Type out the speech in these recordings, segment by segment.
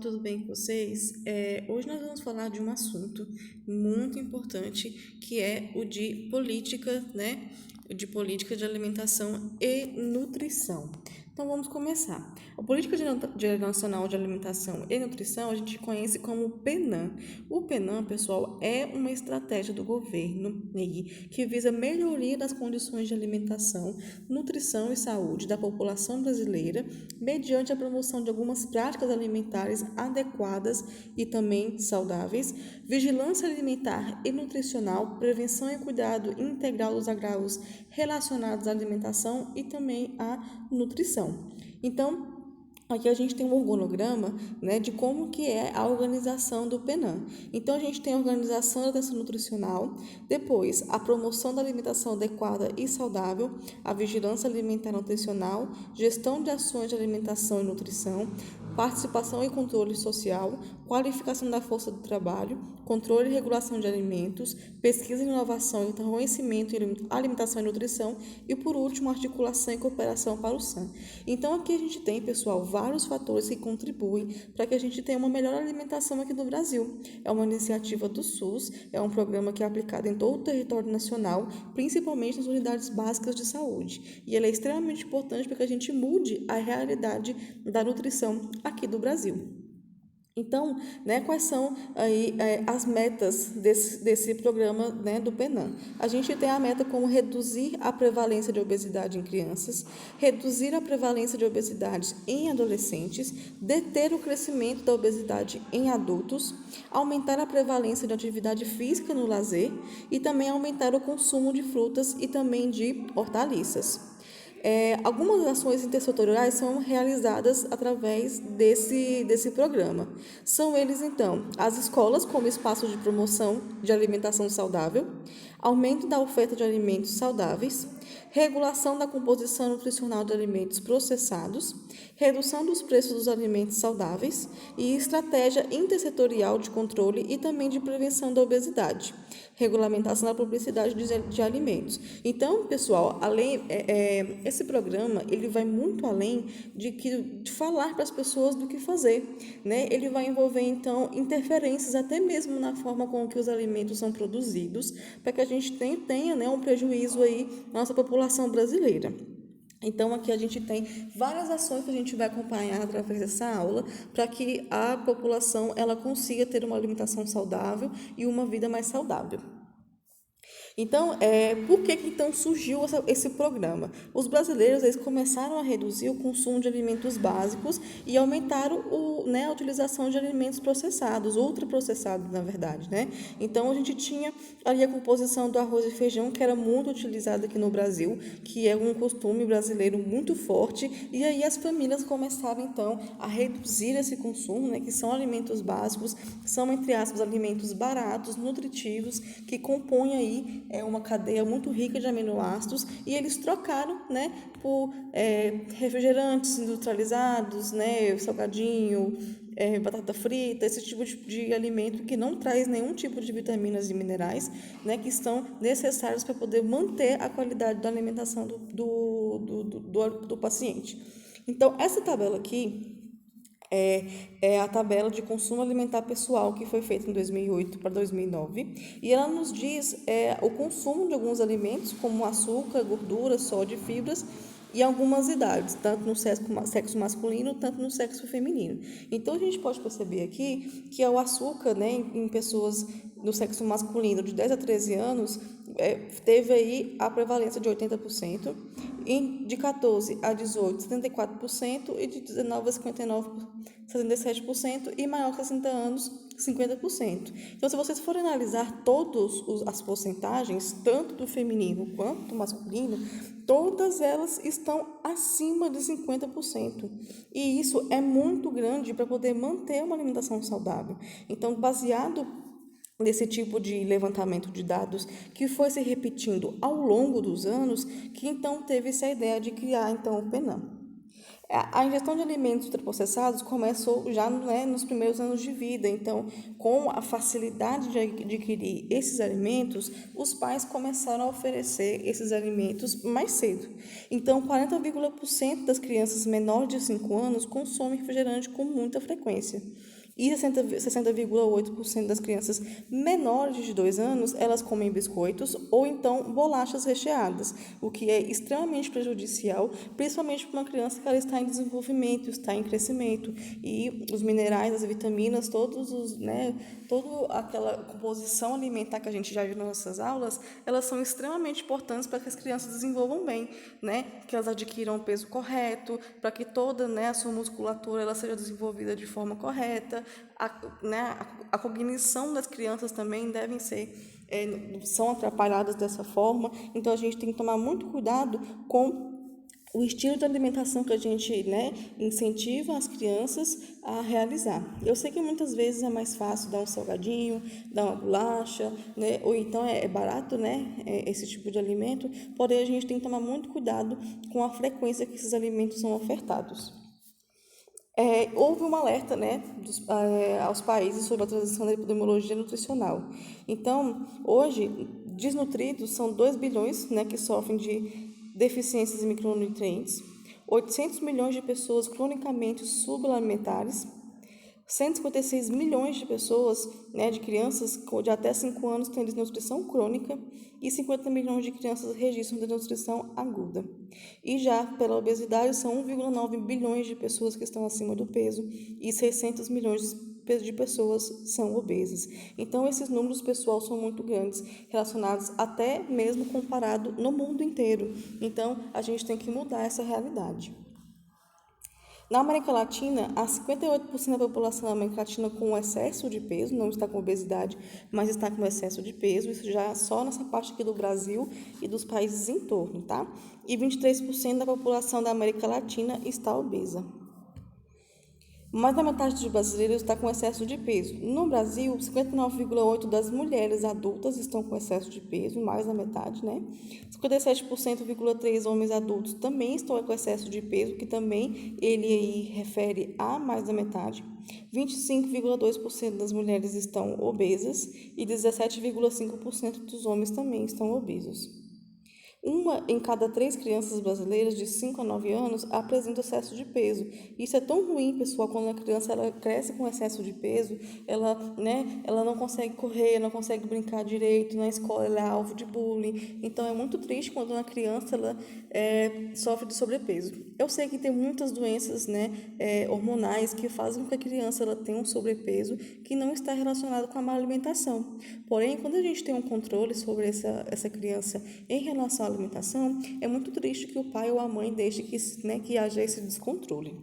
tudo bem com vocês? Hoje nós vamos falar de um assunto muito importante que é o de política, né? De política de alimentação e nutrição. Então vamos começar. A Política Nacional de Alimentação e Nutrição a gente conhece como PENAM. O PENAM, pessoal, é uma estratégia do governo que visa a melhoria das condições de alimentação, nutrição e saúde da população brasileira, mediante a promoção de algumas práticas alimentares adequadas e também saudáveis, vigilância alimentar e nutricional, prevenção e cuidado integral dos agravos relacionados à alimentação e também à nutrição. Então, aqui a gente tem um organograma, né, de como que é a organização do PENAM. Então, a gente tem a organização da atenção nutricional, depois a promoção da alimentação adequada e saudável, a vigilância alimentar e nutricional, gestão de ações de alimentação e nutrição, participação e controle social, qualificação da força do trabalho, controle e regulação de alimentos, pesquisa e inovação, então conhecimento em alimentação e nutrição e, por último, articulação e cooperação para o SAM. Então, aqui a gente tem, pessoal, vários fatores que contribuem para que a gente tenha uma melhor alimentação aqui no Brasil. É uma iniciativa do SUS, é um programa que é aplicado em todo o território nacional, principalmente nas unidades básicas de saúde. E ele é extremamente importante para que a gente mude a realidade da nutrição aqui do Brasil. Então, né, quais são aí as metas desse programa, né, do PENAM? A gente tem a meta como reduzir a prevalência de obesidade em crianças, reduzir a prevalência de obesidade em adolescentes, deter o crescimento da obesidade em adultos, aumentar a prevalência de atividade física no lazer e também aumentar o consumo de frutas e também de hortaliças. Algumas ações intersetoriais são realizadas através desse programa. São eles, então, as escolas como espaço de promoção de alimentação saudável, aumento da oferta de alimentos saudáveis, regulação da composição nutricional de alimentos processados, redução dos preços dos alimentos saudáveis e estratégia intersetorial de controle e também de prevenção da obesidade, regulamentação da publicidade de alimentos. Então, pessoal, esse programa ele vai muito além de falar para as pessoas do que fazer, né? Ele vai envolver, então, interferências até mesmo na forma com que os alimentos são produzidos, para que a gente tenha, né, um prejuízo aí na nossa população brasileira. Então, aqui a gente tem várias ações que a gente vai acompanhar através dessa aula para que a população ela consiga ter uma alimentação saudável e uma vida mais saudável. Então, por que então surgiu esse programa? Os brasileiros eles começaram a reduzir o consumo de alimentos básicos e aumentaram a utilização de alimentos processados, ultraprocessados, na verdade, né? Então, a gente tinha ali a composição do arroz e feijão, que era muito utilizado aqui no Brasil, que é um costume brasileiro muito forte, e aí as famílias começaram, então, a reduzir esse consumo, né, que são alimentos básicos, são, entre aspas, alimentos baratos, nutritivos, que compõem aí uma cadeia muito rica de aminoácidos, e eles trocaram, né, por refrigerantes industrializados, né, salgadinho, batata frita, esse tipo de alimento que não traz nenhum tipo de vitaminas e minerais, né, que estão necessários para poder manter a qualidade da alimentação do paciente. Então, essa tabela aqui é a tabela de consumo alimentar pessoal que foi feita em 2008 para 2009 e ela nos diz o consumo de alguns alimentos como açúcar, gordura, sódio e fibras e algumas idades, tanto no sexo masculino, tanto no sexo feminino. Então, a gente pode perceber aqui que o açúcar, né, em pessoas no sexo masculino de 10 a 13 anos, teve aí a prevalência de 80%, de 14 a 18, 74%, e de 19 a 59, 67%, e maior que 60 anos, 50%. Então, se vocês forem analisar todas as porcentagens, tanto do feminino quanto do masculino, todas elas estão acima de 50%. E isso é muito grande para poder manter uma alimentação saudável. Então, baseado nesse tipo de levantamento de dados que foi se repetindo ao longo dos anos, que então teve essa ideia de criar então o PENAM. A ingestão de alimentos ultraprocessados começou já, né, nos primeiros anos de vida. Então, com a facilidade de adquirir esses alimentos, os pais começaram a oferecer esses alimentos mais cedo. Então, 40,% das crianças menores de 5 anos consomem refrigerante com muita frequência. E 60,8% das crianças menores de 2 anos, elas comem biscoitos ou então bolachas recheadas, o que é extremamente prejudicial, principalmente para uma criança que ela está em desenvolvimento, está em crescimento. E os minerais, as vitaminas, toda aquela composição alimentar que a gente já viu nas nossas aulas, elas são extremamente importantes para que as crianças desenvolvam bem, né? Que elas adquiram o peso correto, para que toda, né, a sua musculatura ela seja desenvolvida de forma correta. A cognição das crianças também devem ser, são atrapalhadas dessa forma, então a gente tem que tomar muito cuidado com o estilo de alimentação que a gente, né, incentiva as crianças a realizar. Eu sei que muitas vezes é mais fácil dar um salgadinho, dar uma bolacha, né, ou então é barato, né, esse tipo de alimento, porém a gente tem que tomar muito cuidado com a frequência que esses alimentos são ofertados. Houve um alerta, né, aos países sobre a transição da epidemiologia nutricional. Então, hoje, desnutridos são 2 bilhões, né, que sofrem de deficiências em micronutrientes, 800 milhões de pessoas cronicamente subalimentares, 156 milhões de pessoas, né, de crianças de até 5 anos têm desnutrição crônica e 50 milhões de crianças registram desnutrição aguda. E já pela obesidade são 1,9 bilhões de pessoas que estão acima do peso e 600 milhões de pessoas são obesas. Então esses números, pessoal, são muito grandes, relacionados até mesmo comparado no mundo inteiro. Então a gente tem que mudar essa realidade. Na América Latina, há 58% da população da América Latina com excesso de peso, não está com obesidade, mas está com excesso de peso, isso já só nessa parte aqui do Brasil e dos países em torno, tá? E 23% da população da América Latina está obesa. Mais da metade dos brasileiros está com excesso de peso. No Brasil, 59,8% das mulheres adultas estão com excesso de peso, mais da metade, né? 57,3% homens adultos também estão com excesso de peso, que também ele aí refere a mais da metade. 25,2% das mulheres estão obesas e 17,5% dos homens também estão obesos. 1 em cada 3 crianças brasileiras de 5 a 9 anos apresenta excesso de peso. Isso é tão ruim, pessoal, quando a criança ela cresce com excesso de peso, ela não consegue correr, não consegue brincar direito, na escola ela é alvo de bullying. Então é muito triste quando uma criança ela sofre de sobrepeso. Eu sei que tem muitas doenças, né, hormonais que fazem com que a criança ela tenha um sobrepeso que não está relacionado com a má alimentação. Porém, quando a gente tem um controle sobre essa criança em relação à alimentação, é muito triste que o pai ou a mãe deixe que haja esse descontrole.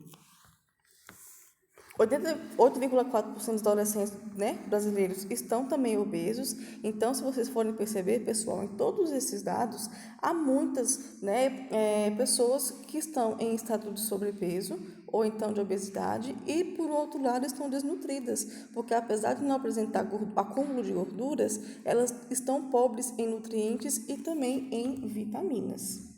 8,4% dos adolescentes, né, brasileiros estão também obesos. Então, se vocês forem perceber, pessoal, em todos esses dados, há muitas, né, pessoas que estão em estado de sobrepeso ou então de obesidade e, por outro lado, estão desnutridas, porque apesar de não apresentar acúmulo de gorduras, elas estão pobres em nutrientes e também em vitaminas.